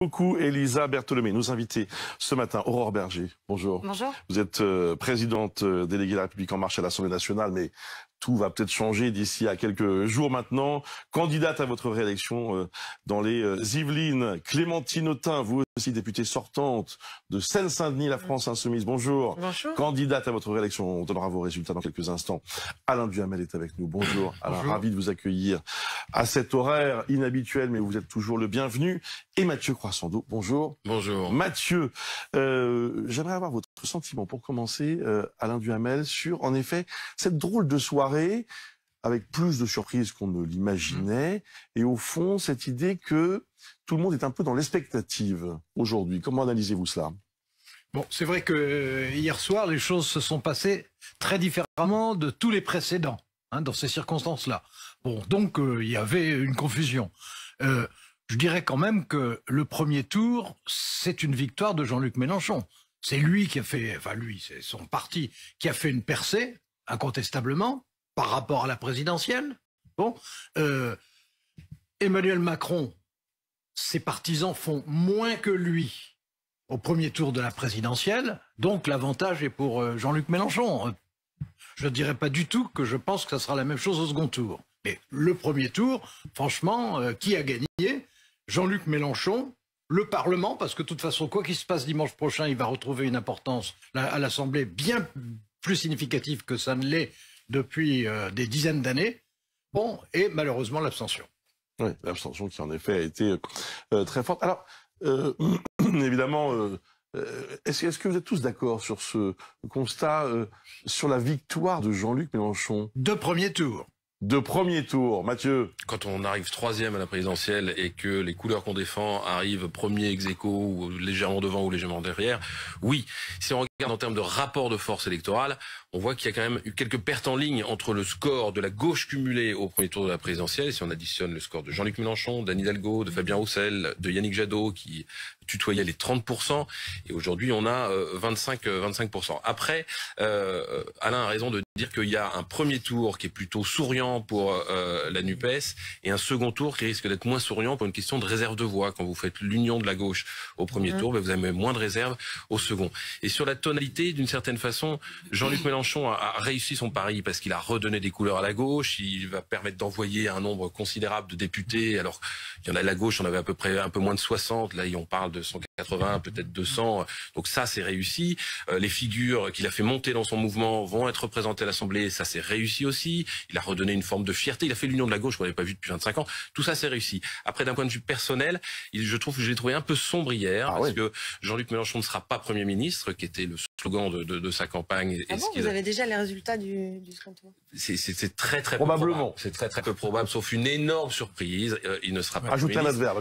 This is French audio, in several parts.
Beaucoup Elisa Bertholomé, nos invités ce matin. Aurore Berger, bonjour. Bonjour. Vous êtes présidente déléguée de la République En Marche à l'Assemblée nationale, mais tout va peut-être changer d'ici à quelques jours maintenant. Candidate à votre réélection dans les Yvelines, Clémentine Autain, vous aussi députée sortante de Seine-Saint-Denis, la France Insoumise. Bonjour. Bonjour. Candidate à votre réélection, on donnera vos résultats dans quelques instants. Alain Duhamel est avec nous. Bonjour. Alain, ravi de vous accueillir à cet horaire inhabituel, mais vous êtes toujours le bienvenu. Et Mathieu Croissando, bonjour. Bonjour. Mathieu, j'aimerais avoir votre sentiment pour commencer, Alain Duhamel, sur, en effet, cette drôle de soirée, avec plus de surprises qu'on ne l'imaginait, et au fond, cette idée que tout le monde est un peu dans l'expectative aujourd'hui. Comment analysez-vous cela ? Bon, c'est vrai que hier soir, les choses se sont passées très différemment de tous les précédents, dans ces circonstances-là. Bon, donc il y avait une confusion. Je dirais quand même que le premier tour, c'est une victoire de Jean-Luc Mélenchon. C'est lui qui a fait, enfin lui, c'est son parti qui a fait une percée, incontestablement, par rapport à la présidentielle. Bon, Emmanuel Macron, ses partisans font moins que lui au premier tour de la présidentielle, donc l'avantage est pour Jean-Luc Mélenchon. Je ne dirais pas du tout que je pense que ça sera la même chose au second tour. Mais le premier tour, franchement, qui a gagné ? Jean-Luc Mélenchon, le Parlement, parce que de toute façon, quoi qu'il se passe dimanche prochain, il va retrouver une importance à l'Assemblée bien plus significative que ça ne l'est depuis des dizaines d'années. Bon, et malheureusement l'abstention. Oui, l'abstention qui en effet a été très forte. Alors, évidemment, est-ce que vous êtes tous d'accord sur ce constat, sur la victoire de Jean-Luc Mélenchon ? De premier tour. De premier tour, Mathieu. Quand on arrive troisième à la présidentielle et que les couleurs qu'on défend arrivent premier ex aequo ou légèrement devant ou légèrement derrière, oui. Si on regarde en termes de rapport de force électorale, on voit qu'il y a quand même eu quelques pertes en ligne entre le score de la gauche cumulé au premier tour de la présidentielle, si on additionne le score de Jean-Luc Mélenchon, d'Anne Hidalgo, de Fabien Roussel, de Yannick Jadot qui tutoyait les 30%, et aujourd'hui on a 25%. Après, Alain a raison de dire qu'il y a un premier tour qui est plutôt souriant pour la NUPES et un second tour qui risque d'être moins souriant pour une question de réserve de voix. Quand vous faites l'union de la gauche au premier tour, vous avez moins de réserve au second. Et sur la tonalité, d'une certaine façon, Jean-Luc Mélenchon a réussi son pari parce qu'il a redonné des couleurs à la gauche, il va permettre d'envoyer un nombre considérable de députés, alors il y en a à la gauche, on avait à peu près un peu moins de 60, là on parle de 180, peut-être 200, donc ça c'est réussi. Les figures qu'il a fait monter dans son mouvement vont être représentées à l'Assemblée, ça c'est réussi aussi. Il a redonné une forme de fierté, il a fait l'union de la gauche qu'on n'avait pas vu depuis 25 ans, tout ça c'est réussi. Après d'un point de vue personnel, je trouve que je l'ai trouvé un peu sombre hier, parce que Jean-Luc Mélenchon ne sera pas Premier ministre, qui était le slogan de sa campagne. Ah bon, vous avez déjà les résultats du second tour ? C'est très probablement. C'est très peu probable, sauf une énorme surprise. Il ne sera pas. Ajoutez un adverbe,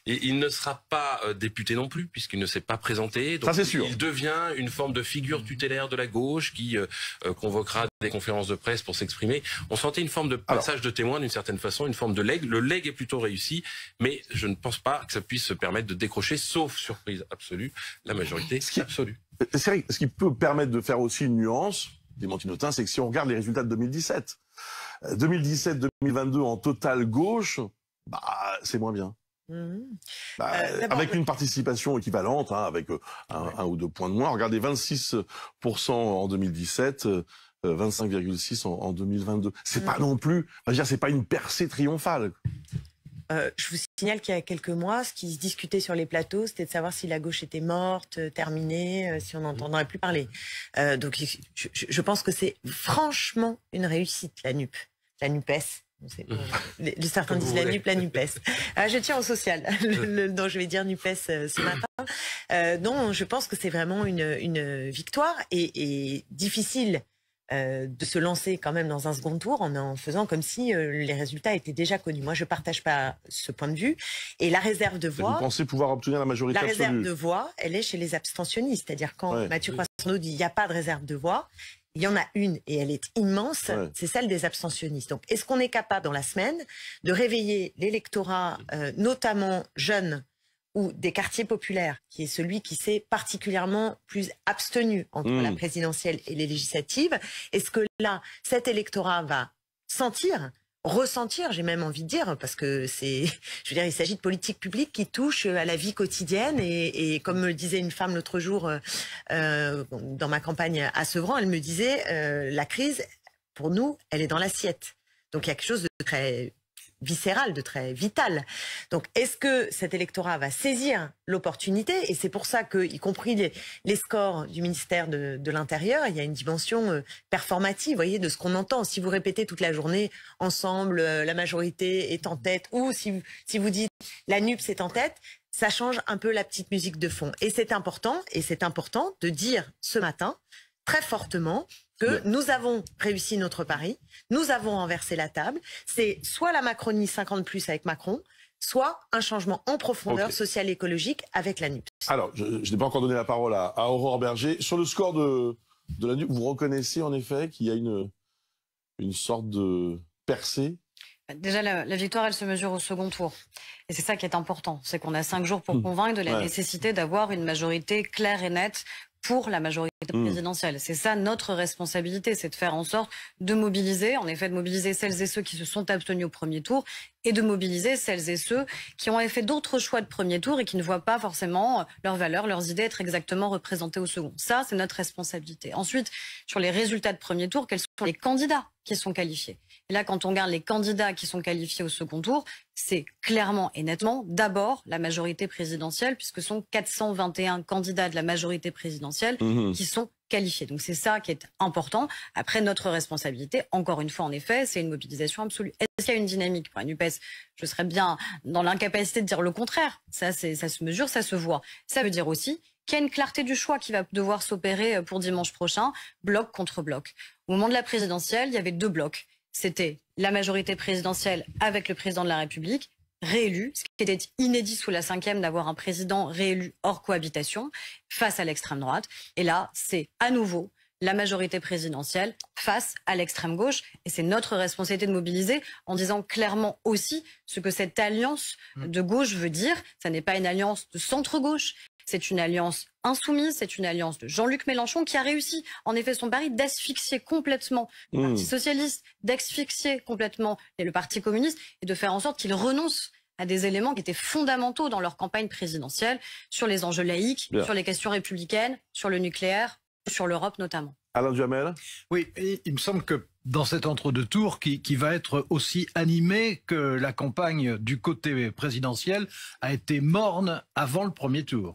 Et il ne sera pas député non plus, puisqu'il ne s'est pas présenté. Donc ça c'est sûr. Il devient une forme de figure tutélaire de la gauche qui convoquera des conférences de presse pour s'exprimer. On sentait une forme de passage de témoin d'une certaine façon, une forme de legs. Le leg est plutôt réussi, mais je ne pense pas que ça puisse se permettre de décrocher, sauf surprise absolue, la majorité absolue. C'est vrai, ce qui peut permettre de faire aussi une nuance, Clémentine Autain, c'est que si on regarde les résultats de 2017, 2017-2022 en totale gauche, c'est moins bien. Avec une participation équivalente, avec un ou deux points de moins. Regardez, 26% en 2017, 25,6% en 2022. C'est pas non plus, c'est pas une percée triomphale. Je vous signale qu'il y a quelques mois, ce qui se discutait sur les plateaux, c'était de savoir si la gauche était morte, terminée, si on n'entendrait plus parler. Donc je pense que c'est franchement une réussite, la NUPES. Certains disent la NUP, la NUPES. Je tiens au social, donc je vais dire NUPES ce matin. Non, je pense que c'est vraiment une victoire et difficile de se lancer quand même dans un second tour en faisant comme si les résultats étaient déjà connus. Moi, je ne partage pas ce point de vue. Et la réserve de voix... Vous pensez pouvoir obtenir la majorité absolue ? La réserve de voix, elle est chez les abstentionnistes. C'est-à-dire quand Mathieu Croissando dit il n'y a pas de réserve de voix, il y en a une et elle est immense, c'est celle des abstentionnistes. Donc, est-ce qu'on est capable dans la semaine de réveiller l'électorat, notamment jeune, ou des quartiers populaires, qui est celui qui s'est particulièrement plus abstenu entre la présidentielle et les législatives? Est-ce que là, cet électorat va sentir ressentir, j'ai même envie de dire, parce que je veux dire, il s'agit de politique publique qui touche à la vie quotidienne et comme me le disait une femme l'autre jour dans ma campagne à Sevran, elle me disait la crise, pour nous, elle est dans l'assiette. Donc il y a quelque chose de très viscéral, de très vital. Donc, est-ce que cet électorat va saisir l'opportunité? Et c'est pour ça que, y compris les scores du ministère de l'Intérieur, il y a une dimension performative, vous voyez, de ce qu'on entend. Si vous répétez toute la journée, ensemble, la majorité est en tête, ou si vous dites la NUPES est en tête, ça change un peu la petite musique de fond. Et c'est important de dire ce matin, très fortement, que nous avons réussi notre pari, nous avons renversé la table. C'est soit la Macronie 50+ avec Macron, soit un changement en profondeur social et écologique avec la NUPES. Alors, je n'ai pas encore donné la parole à Aurore Bergé. Sur le score de la NUPES, vous reconnaissez en effet qu'il y a une sorte de percée? Déjà, la victoire, elle se mesure au second tour. Et c'est ça qui est important. C'est qu'on a 5 jours pour convaincre de la nécessité d'avoir une majorité claire et nette pour la majorité présidentielle. C'est ça notre responsabilité, c'est de faire en sorte de mobiliser, en effet de mobiliser celles et ceux qui se sont abstenus au premier tour et de mobiliser celles et ceux qui ont fait d'autres choix de premier tour et qui ne voient pas forcément leurs valeurs, leurs idées être exactement représentées au second. Ça, c'est notre responsabilité. Ensuite, sur les résultats de premier tour, quels sont les candidats qui sont qualifiés? Et là, quand on regarde les candidats qui sont qualifiés au second tour, c'est clairement et nettement d'abord la majorité présidentielle, puisque ce sont 421 candidats de la majorité présidentielle qui sont qualifiés. Donc c'est ça qui est important. Après, notre responsabilité, encore une fois, en effet, c'est une mobilisation absolue. Est-ce qu'il y a une dynamique pour la NUPES? Je serais bien dans l'incapacité de dire le contraire. Ça se mesure, ça se voit. Ça veut dire aussi qu'il y a une clarté du choix qui va devoir s'opérer pour dimanche prochain, bloc contre bloc. Au moment de la présidentielle, il y avait 2 blocs. C'était la majorité présidentielle avec le président de la République, réélu, ce qui était inédit sous la 5e d'avoir un président réélu hors cohabitation face à l'extrême droite. Et là, c'est à nouveau la majorité présidentielle face à l'extrême gauche. Et c'est notre responsabilité de mobiliser en disant clairement aussi ce que cette alliance de gauche veut dire. Ça n'est pas une alliance de centre-gauche. C'est une alliance insoumise, c'est une alliance de Jean-Luc Mélenchon qui a réussi, en effet, son pari d'asphyxier complètement le Parti socialiste, d'asphyxier complètement le Parti communiste et de faire en sorte qu'ils renoncent à des éléments qui étaient fondamentaux dans leur campagne présidentielle sur les enjeux laïques, sur les questions républicaines, sur le nucléaire, sur l'Europe notamment. Alain Duhamel? Oui, il me semble que dans cet entre-deux tours, qui va être aussi animé que la campagne du côté présidentiel a été morne avant le premier tour.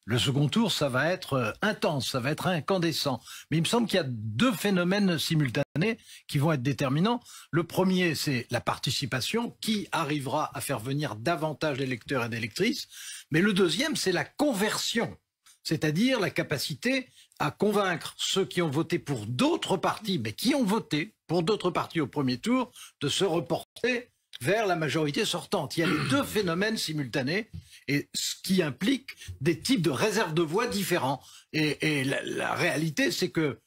Le second tour, ça va être intense, ça va être incandescent. Mais il me semble qu'il y a 2 phénomènes simultanés qui vont être déterminants. Le premier, c'est la participation, qui arrivera à faire venir davantage d'électeurs et d'électrices. Mais le deuxième, c'est la conversion, c'est-à-dire la capacité à convaincre ceux qui ont voté pour d'autres partis, mais qui ont voté pour d'autres partis au premier tour, de se reporter vers la majorité sortante. Il y a les 2 phénomènes simultanés, et ce qui implique des types de réserves de voix différents. Et la réalité, c'est que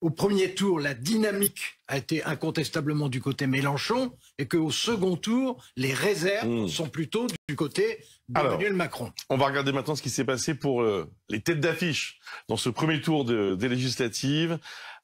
au premier tour, la dynamique a été incontestablement du côté Mélenchon, et qu'au second tour, les réserves sont plutôt du côté d'Emmanuel Macron. On va regarder maintenant ce qui s'est passé pour les têtes d'affiche dans ce premier tour des législatives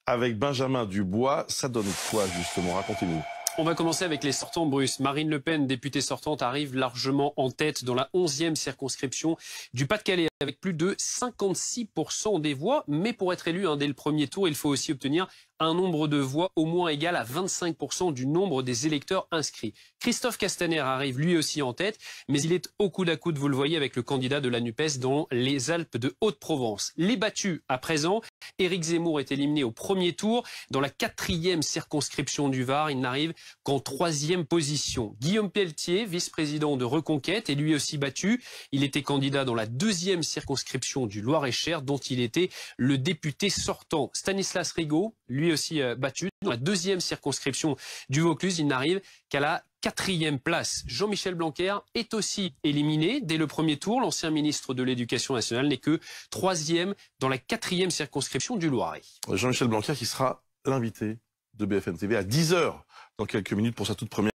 avec Benjamin Dubois. Ça donne quoi, justement? Racontez-nous. On va commencer avec les sortants, Bruce. Marine Le Pen, députée sortante, arrive largement en tête dans la 11e circonscription du Pas-de-Calais, avec plus de 56% des voix. Mais pour être élu dès le premier tour, il faut aussi obtenir un nombre de voix au moins égal à 25% du nombre des électeurs inscrits. Christophe Castaner arrive lui aussi en tête, mais il est au coude à coude, vous le voyez, avec le candidat de la NUPES dans les Alpes de Haute-Provence. Les battus à présent, Éric Zemmour est éliminé au premier tour. Dans la 4e circonscription du Var, il n'arrive qu'en 3e position. Guillaume Pelletier, vice-président de Reconquête, est lui aussi battu. Il était candidat dans la 2e circonscription du Loir-et-Cher, dont il était le député sortant. Stanislas Rigaud, lui aussi battu. Dans la 2e circonscription du Vaucluse, il n'arrive qu'à la 4e place. Jean-Michel Blanquer est aussi éliminé dès le premier tour. L'ancien ministre de l'Éducation nationale n'est que 3e dans la 4e circonscription du Loiret. Jean-Michel Blanquer qui sera l'invité de BFM TV à 10h dans quelques minutes pour sa toute première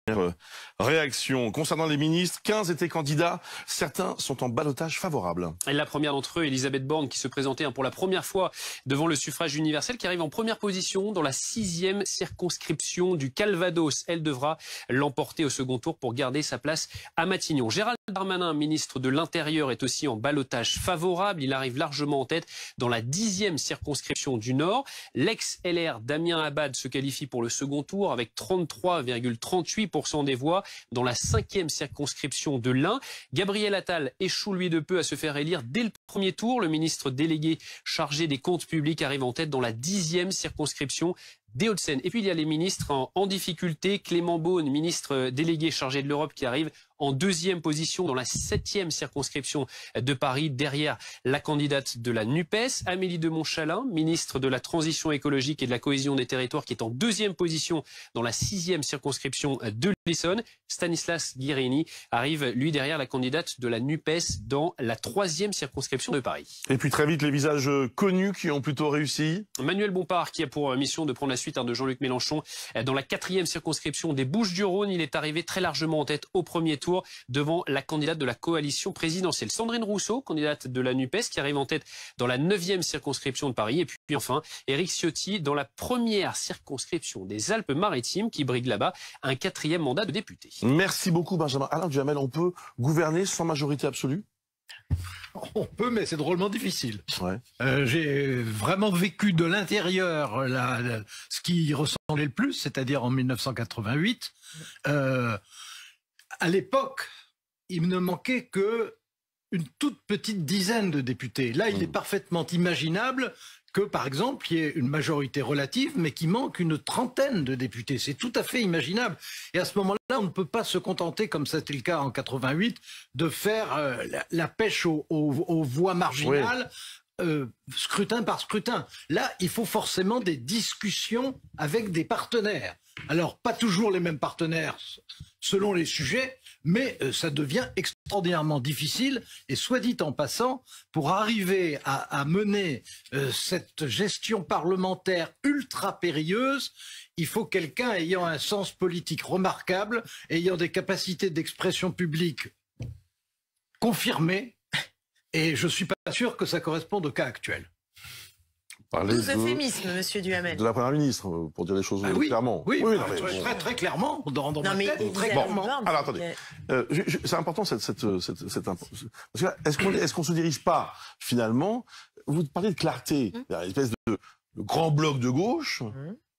réaction. Concernant les ministres, 15 étaient candidats. Certains sont en ballottage favorable. Et la première d'entre eux, Elisabeth Borne, qui se présentait pour la première fois devant le suffrage universel, qui arrive en première position dans la 6e circonscription du Calvados. Elle devra l'emporter au second tour pour garder sa place à Matignon. Gérald Darmanin, ministre de l'Intérieur, est aussi en ballottage favorable. Il arrive largement en tête dans la 10e circonscription du Nord. L'ex-LR Damien Abad se qualifie pour le second tour avec 33,38% des voix dans la 5e circonscription de l'Ain. Gabriel Attal échoue lui de peu à se faire élire dès le premier tour. Le ministre délégué chargé des comptes publics arrive en tête dans la 10e circonscription des Hauts-de-Seine. Et puis il y a les ministres en difficulté. Clément Beaune, ministre délégué chargé de l'Europe, qui arrive en 2e position dans la 7e circonscription de Paris, derrière la candidate de la NUPES. Amélie de Montchalin, ministre de la Transition écologique et de la cohésion des territoires, qui est en 2e position dans la 6e circonscription de l'Essonne. Stanislas Guerini arrive, lui, derrière la candidate de la NUPES dans la 3e circonscription de Paris. Et puis très vite, les visages connus qui ont plutôt réussi. Manuel Bompard, qui a pour mission de prendre la suite de Jean-Luc Mélenchon dans la 4e circonscription des Bouches-du-Rhône. Il est arrivé très largement en tête au premier tour devant la candidate de la coalition présidentielle. Sandrine Rousseau, candidate de la NUPES, qui arrive en tête dans la 9e circonscription de Paris. Et puis enfin, Éric Ciotti dans la 1re circonscription des Alpes-Maritimes, qui brigue là-bas un 4e mandat de député. Merci beaucoup Benjamin. Alain Duhamel, on peut gouverner sans majorité absolue ? On peut, mais c'est drôlement difficile. Ouais. J'ai vraiment vécu de l'intérieur ce qui ressemblait le plus, c'est-à-dire en 1988. À l'époque, il ne manquait que une toute petite dizaine de députés. Là, il est parfaitement imaginable que, par exemple, il y ait une majorité relative, mais qu'il manque une trentaine de députés. C'est tout à fait imaginable. Et à ce moment-là, on ne peut pas se contenter, comme c'était le cas en 88, de faire la pêche aux voix marginales, scrutin par scrutin. Là, il faut forcément des discussions avec des partenaires. Alors, pas toujours les mêmes partenaires selon les sujets, mais ça devient extraordinairement difficile. Et soit dit en passant, pour arriver à mener cette gestion parlementaire ultra périlleuse, il faut quelqu'un ayant un sens politique remarquable, ayant des capacités d'expression publique confirmées, et je ne suis pas sûr que ça corresponde au cas actuel. Tous euphémismes, monsieur Duhamel. De la Première ministre, pour dire les choses clairement. Oui, très clairement, dans ma tête, très clairement. Alors attendez, c'est important cette est-ce qu'on se dirige pas finalement, vous parlez de clarté, une espèce de grand bloc de gauche,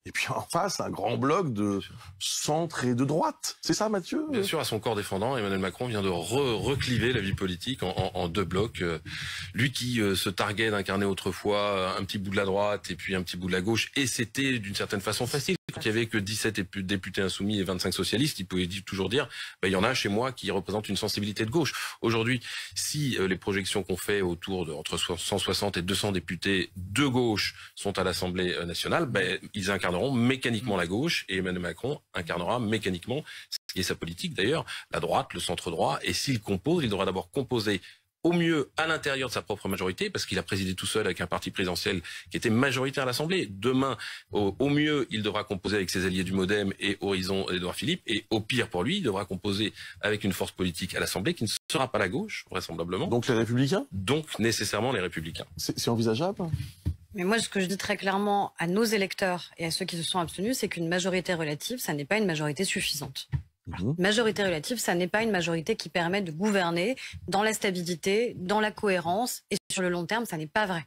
et puis en face, un grand bloc de centre et de droite. C'est ça, Mathieu ? Bien sûr, à son corps défendant, Emmanuel Macron vient de recliver la vie politique en 2 blocs. Lui qui se targuait d'incarner autrefois un petit bout de la droite et puis un petit bout de la gauche, et c'était d'une certaine façon facile. Quand il y avait que 17 députés insoumis et 25 socialistes, il pouvait toujours dire il y en a chez moi qui représentent une sensibilité de gauche. Aujourd'hui, si les projections qu'on fait autour de entre 160 et 200 députés de gauche sont à l'Assemblée nationale, ils incarneront mécaniquement la gauche, et Emmanuel Macron incarnera mécaniquement, ce qui est sa politique d'ailleurs, la droite, le centre droit. Et s'il compose, il devra d'abord composer au mieux à l'intérieur de sa propre majorité, parce qu'il a présidé tout seul avec un parti présidentiel qui était majoritaire à l'Assemblée. Demain, au mieux, il devra composer avec ses alliés du MoDem et Horizon Édouard Philippe, et au pire pour lui, il devra composer avec une force politique à l'Assemblée qui ne sera pas la gauche, vraisemblablement. Donc les Républicains ? Donc nécessairement les Républicains. C'est envisageable ? Mais moi, ce que je dis très clairement à nos électeurs et à ceux qui se sont abstenus, c'est qu'une majorité relative, ça n'est pas une majorité suffisante. Majorité relative, ça n'est pas une majorité qui permet de gouverner dans la stabilité, dans la cohérence, et sur le long terme, ça n'est pas vrai.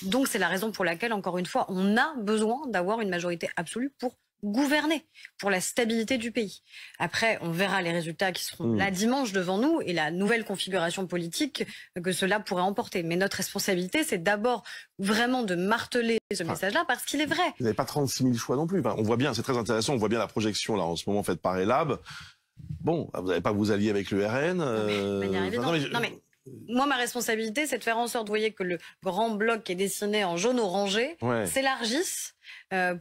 Donc c'est la raison pour laquelle, encore une fois, on a besoin d'avoir une majorité absolue pour gouverner, pour la stabilité du pays. Après, on verra les résultats qui seront là dimanche devant nous et la nouvelle configuration politique que cela pourrait emporter. Mais notre responsabilité, c'est d'abord vraiment de marteler ce message-là, parce qu'il est vrai. Vous n'avez pas 36 000 choix non plus. On voit bien, c'est très intéressant, on voit bien la projection là en ce moment faite par Elab. Bon, vous n'allez pas vous allier avec le RN. Moi, ma responsabilité, c'est de faire en sorte, vous voyez, que le grand bloc qui est dessiné en jaune-orangé s'élargisse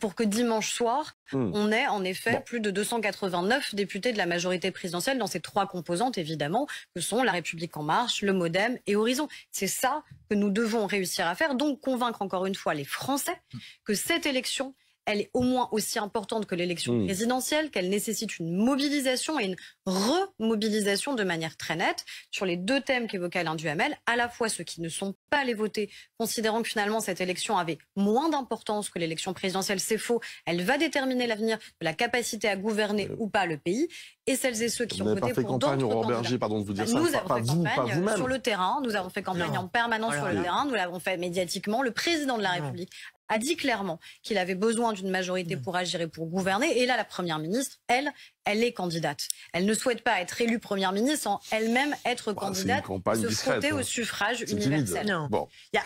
pour que dimanche soir, on ait en effet plus de 289 députés de la majorité présidentielle dans ces 3 composantes, évidemment, que sont La République En Marche, le MoDem et Horizon. C'est ça que nous devons réussir à faire, donc convaincre encore une fois les Français que cette élection elle est au moins aussi importante que l'élection présidentielle, qu'elle nécessite une mobilisation et une remobilisation de manière très nette sur les deux thèmes qu'évoquait Alain Duhamel, à la fois ceux qui ne sont pas allés voter, considérant que finalement cette élection avait moins d'importance que l'élection présidentielle, c'est faux, elle va déterminer l'avenir de la capacité à gouverner ou pas le pays, et celles et ceux qui ont voté pour d'autres candidats. Berger, pardon de vous dire ça, nous avons fait campagne sur le terrain, nous avons fait campagne en permanence sur le terrain, nous l'avons fait médiatiquement, le président de la République a dit clairement qu'il avait besoin d'une majorité pour agir et pour gouverner. Et là, la Première ministre, elle est candidate. Elle ne souhaite pas être élue Première ministre sans elle-même être candidate, se frotter au suffrage universel. Non. Bon. Il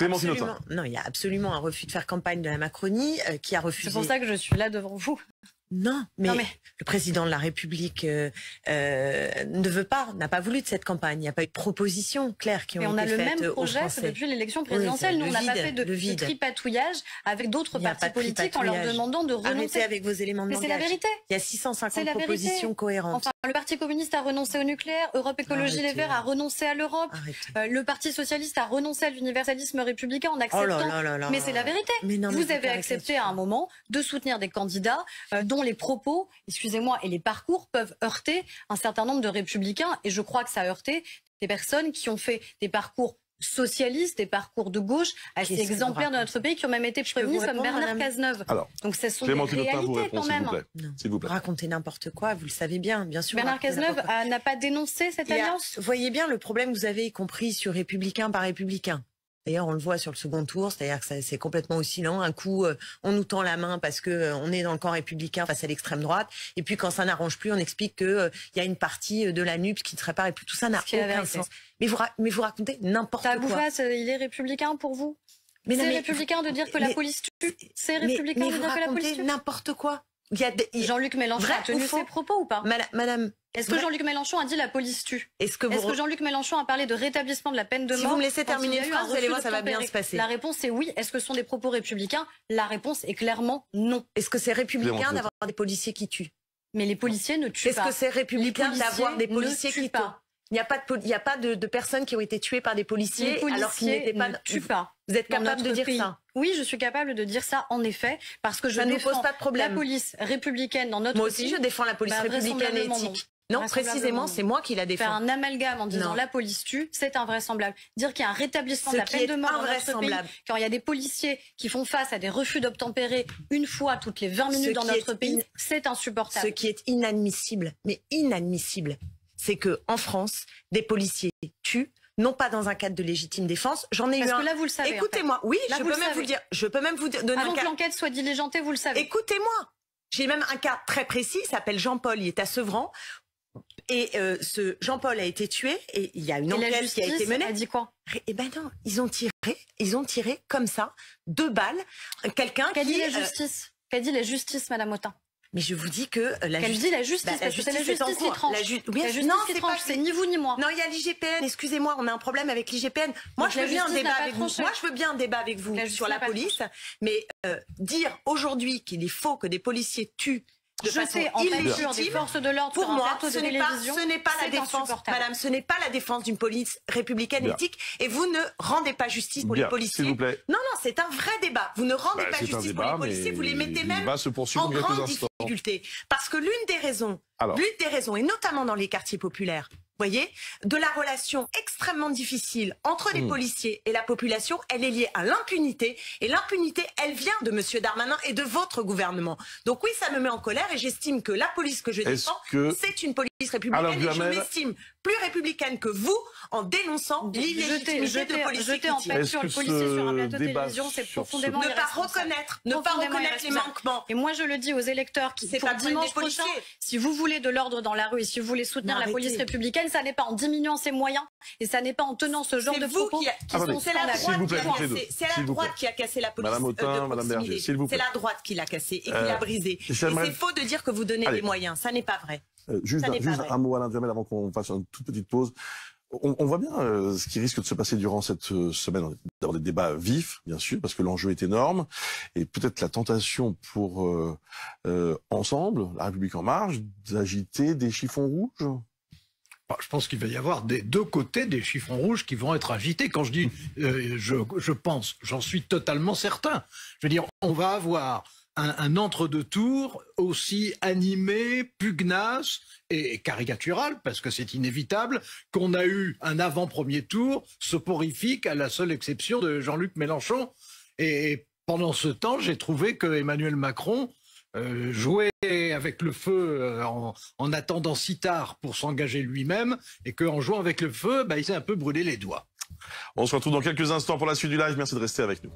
y a absolument un refus de faire campagne de la Macronie qui a refusé. C'est pour ça que je suis là devant vous. Non, mais le président de la République n'a pas voulu de cette campagne. Il n'y a pas eu de propositions claires qui ont été faites. Et on a le même projet que depuis l'élection présidentielle. Nous, on n'a pas fait de tripatouillage avec d'autres partis politiques en leur demandant de renoncer. Arrêtez avec vos éléments de langage. Mais c'est la vérité. Il y a 650 propositions cohérentes. Enfin, le Parti communiste a renoncé au nucléaire, Europe Écologie Les Verts a renoncé à l'Europe, le Parti socialiste a renoncé à l'universalisme républicain en acceptant. Mais c'est la vérité. Vous avez accepté à un moment de soutenir des candidats dont les propos, excusez-moi, et les parcours peuvent heurter un certain nombre de républicains. Et je crois que ça a heurté des personnes qui ont fait des parcours socialistes, des parcours de gauche assez exemplaires de notre pays, qui ont même été prévenus comme Bernard Cazeneuve. Donc ce sont des réalités quand même. S'il vous plaît. Racontez n'importe quoi, vous le savez bien sûr. Bernard Cazeneuve n'a pas dénoncé cette alliance. Vous voyez bien le problème que vous avez, y compris sur républicain par républicain. D'ailleurs, on le voit sur le second tour, c'est-à-dire que c'est complètement oscillant. Un coup, on nous tend la main parce que on est dans le camp républicain face à l'extrême droite. Et puis, quand ça n'arrange plus, on explique que il y a une partie de la NUPS qui ne serait pas républicaine. Tout ça n'a aucun sens. Mais vous racontez n'importe quoi. Taboufas, il est républicain pour vous? C'est républicain de dire que la police tue? C'est républicain de dire que la police tue? N'importe quoi. Jean-Luc Mélenchon a tenu ses propos ou pas? Madame, est-ce que Jean-Luc Mélenchon a dit la police tue? Est-ce que Jean-Luc Mélenchon a parlé de rétablissement de la peine de mort? Si vous me laissez terminer une phrase, vous allez voir, ça va bien se passer. La réponse est oui. Est-ce que ce sont des propos républicains? La réponse est clairement non. Est-ce que c'est républicain d'avoir des policiers qui tuent? Mais les policiers ne tuent pas. Est-ce que c'est républicain d'avoir des policiers qui tuent? Il n'y a pas de personnes qui ont été tuées par des policiers alors qu'ils n'étaient pas. Ne tuent pas. Vous êtes capable de dire ça? Oui, je suis capable de dire ça, en effet, parce que je défends la police républicaine dans notre pays. Moi aussi, je défends la police républicaine et éthique. Non, précisément, c'est moi qui la défends. Faire un amalgame en disant la police tue, c'est invraisemblable. Dire qu'il y a un rétablissement de la peine de mort dans notre pays, quand il y a des policiers qui font face à des refus d'obtempérer une fois toutes les 20 minutes dans notre pays, c'est insupportable. Ce qui est inadmissible, mais inadmissible, c'est que en France, des policiers tuent, non pas dans un cadre de légitime défense. J'en ai eu un. Parce que là, vous le savez. Écoutez-moi, oui, je peux même vous le dire. Je peux même vous donner avant que l'enquête soit diligentée, vous le savez. Écoutez-moi, j'ai même un cas très précis. Il s'appelle Jean-Paul. Il est à Sevran. Et ce Jean-Paul a été tué. Et il y a une enquête qui a été menée. Elle a dit quoi? Eh ben non, ils ont tiré comme ça 2 balles. Quelqu'un qui dit la justice. Qu'a dit la justice, Madame Autain? Mais je vous dis que la justice. Dit la justice, parce que c'est la justice qui tranche. La justice qui tranche, c'est ni vous ni moi. Non, il y a l'IGPN. Excusez-moi, on a un problème avec l'IGPN. Moi, je veux bien un débat avec vous. Moi, je veux bien un débat avec vous sur la police. Mais dire aujourd'hui qu'il est faux que des policiers tuent de façon illégitime, des forces de l'ordre pour moi, ce n'est pas la défense, madame, ce n'est pas la défense d'une police républicaine éthique, et vous ne rendez pas justice pour les policiers. S'il vous plaît. Non, c'est un vrai débat. Vous ne rendez pas justice pour les policiers, vous les mettez même en grande difficulté. Parce que l'une des raisons, et notamment dans les quartiers populaires, voyez, de la relation extrêmement difficile entre les policiers et la population, elle est liée à l'impunité. Et l'impunité, elle vient de M. Darmanin et de votre gouvernement. Donc oui, ça me met en colère et j'estime que la police que je défends, c'est une police républicaine. Et je m'estime plus républicaine que vous en dénonçant l'illégitimité de policiers qui tirent. Sur le policier sur un plateau de télévision, c'est profondément irresponsable. Ne pas reconnaître les manquements. Et moi, je le dis aux électeurs qui, pour dimanche prochain, si vous voulez de l'ordre dans la rue et si vous voulez soutenir la police républicaine, ça n'est pas en diminuant ses moyens et ça n'est pas en tenant ce genre de propos qui sont c'est la droite qui a cassé la police de proximité. C'est la droite qui l'a cassée et qui l'a brisée. Et c'est faux de dire que vous donnez des moyens. Ça n'est pas vrai. Juste un mot, Alain Duhamel, avant qu'on fasse une toute petite pause. On voit bien ce qui risque de se passer durant cette semaine, dans des débats vifs, bien sûr, parce que l'enjeu est énorme, et peut-être la tentation pour Ensemble, La République En Marche, d'agiter des chiffons rouges. Je pense qu'il va y avoir des deux côtés des chiffons rouges qui vont être agités. Quand je dis je pense, j'en suis totalement certain. Je veux dire, on va avoir un entre-deux-tours aussi animé, pugnace et caricatural, parce que c'est inévitable, qu'on a eu un avant-premier tour soporifique, à la seule exception de Jean-Luc Mélenchon. Et pendant ce temps, j'ai trouvé que Emmanuel Macron jouait avec le feu en attendant si tard pour s'engager lui-même, et qu'en jouant avec le feu, il s'est un peu brûlé les doigts. On se retrouve dans quelques instants pour la suite du live. Merci de rester avec nous.